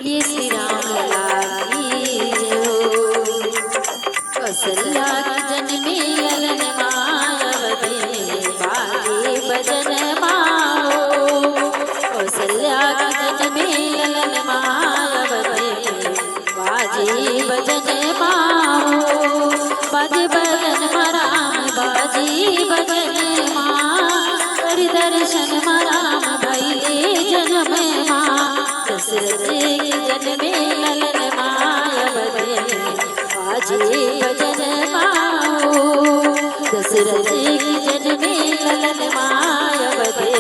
ये श्री राम लागी हो। कौशल्या की जन्मी ललन मायवते बाजे भजन माओ। कौशल्या की जन्मी ललन मायवते बाजे भजन माओ। बाजे भजन राम बाजी भजन माँ कर दर्शन राम भैले जन्म माँ। दशरथ की जन्मे ललन मायवते बाजे भजन माओ। दशरथ की जन्मे ललन मायवते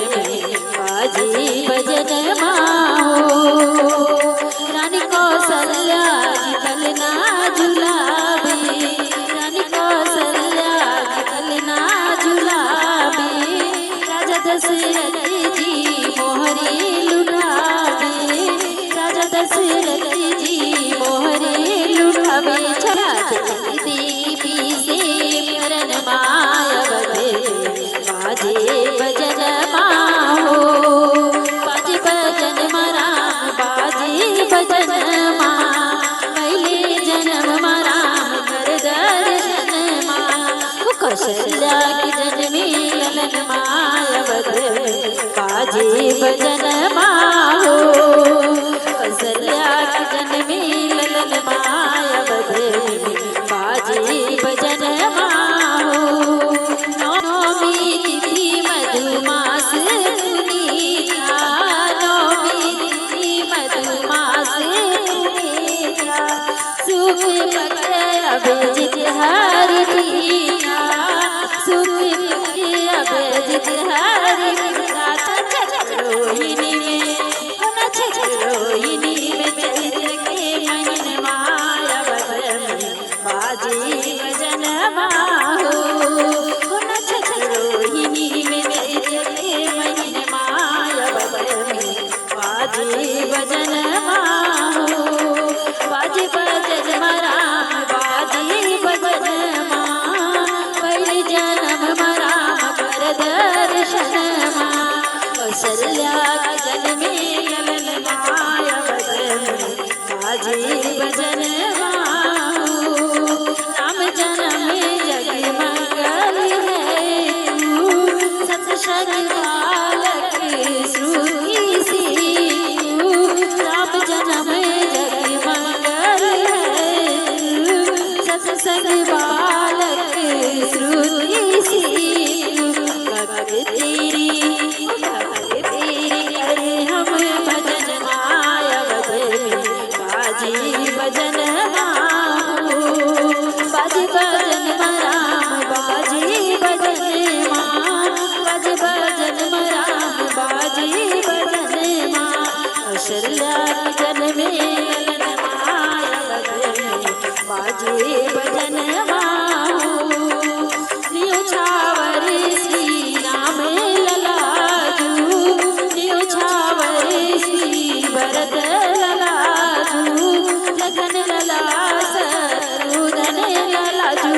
बाजे भजन माओ। रानी कौशल्या की पलना झुलावे। रानी कौशल्या की पलना झुलावे। राजा दशरथ जी मोहरे लुटावे। राजा दशरथ जी मोहरे लुटावे। चला देवी से मरण मायवते बाजे भजन माओ। बाजे भजन राम बाजे भजन माँ पहले जन्म राम कर दर्शन माँ। कौशल्या की जन्मी ललन मायवते बाजे भजन माओ। कौशल्या की जन्मी ललन मायवते बाजे भजन माओ। नौमी तिथि मधुमास पुनीता। नौमी तिथि मधुमास पुनीता। सुख पक अभिजित हरि प्रिया। सुख पक अभिजित हरि प्रिया। रोहिणी में रोहिणी में चैत्र के मन मायवते बाजे भजन माओ। रोहिणी में चैत्र के मन मायवते बाजे भजन माओ। बाजे भजन राम बाजे भजन माँ पहले जन्म राम कर दर्शन माँ। कौशल्या की जन्मी ललन मायवते बाजे भजन माओ। राम जन्म जग मंगल है तू। सत्संग बालक श्रुति सी तू। राम जन्म जग मंगल है तू। सत्संग बालक श्रुति सी तू। भक्त तेरी करे हम भजन मायवते बाजे भजन माओ। बाजे भजन राम बाजे भजन माँ बाजे भजन राम बाजे भजन माँ। कौशल्या की जन्मे ललन मायवते बाजे भजन माओ। न्योछावर श्री राम ललाजू। न्योछावर श्री भरत ललाजू। लखन लला शत्रुघ्न ललाजू।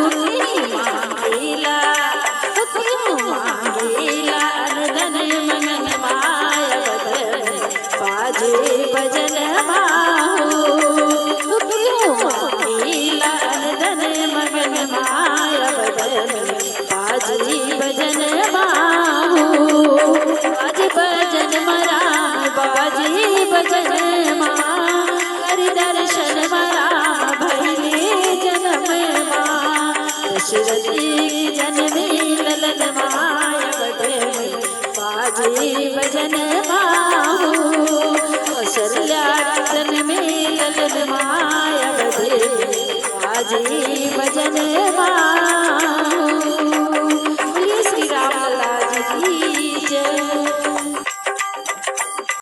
मांगेला मांगेला अर्धन मनन मायवते बाजे भजन माओ। मांगेला अर्धन मगन मायवते बाजे भजन माओ। बाजे भजन राम बाजे भजन माँ कर दर्शन राम भैले जन्म माँ। दशरथ की जन्मी ललन मायवते बाजे भजन माओ।